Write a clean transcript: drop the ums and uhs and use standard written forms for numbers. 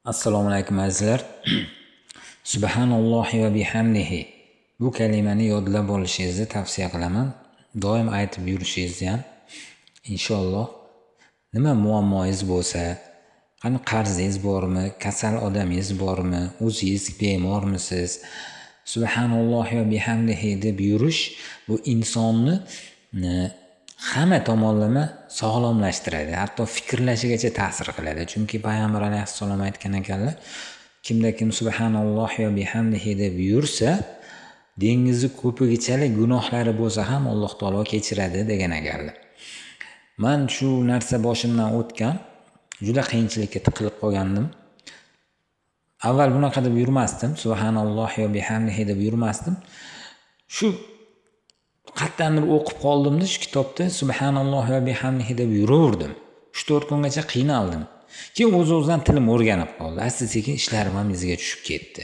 Assalomu alaykum azizlar. Subhanallohi va bihamdihi. Bu kalimani yodlab olishingizni tavsiya qilaman. Doim aytib yurishingizni ham. Inshaalloh nima muammoingiz bo'lsa, qani qarzingiz bormi, kasal odamingiz bormi, o'zingiz bemormisiz? Subhanallohi va bihamdihi deb yurish bu insonni hamma tomonlama sog'lomlashtiradi. Hatto fikrlashigacha ta'sir qiladi. Chunki payg'ambar alayhissalom aytgan ekanlar, kimda kim subhanallohi va bihamdihi deb yursa, dengizni ko'pigichalik gunohlari bo'lsa ham Alloh taolo kechiradi degan ekanlar. Men shu narsa boshimdan o'tgan, juda qiyinchilikka tiqilib qolgandim. Avval bunaqa deb yurmasdim, subhanallohi va bihamdihi deb yurmasdim. Shu qattandir o'qib qoldimda shu kitobda subhanallohi va bihamdihi deb yuraverdim. 3-4 kungacha qiynaldim. Keyin o'z-o'zidan tilim o'rganib qoldi. Asta-sekin ishlarim ham iziga tushib ketdi.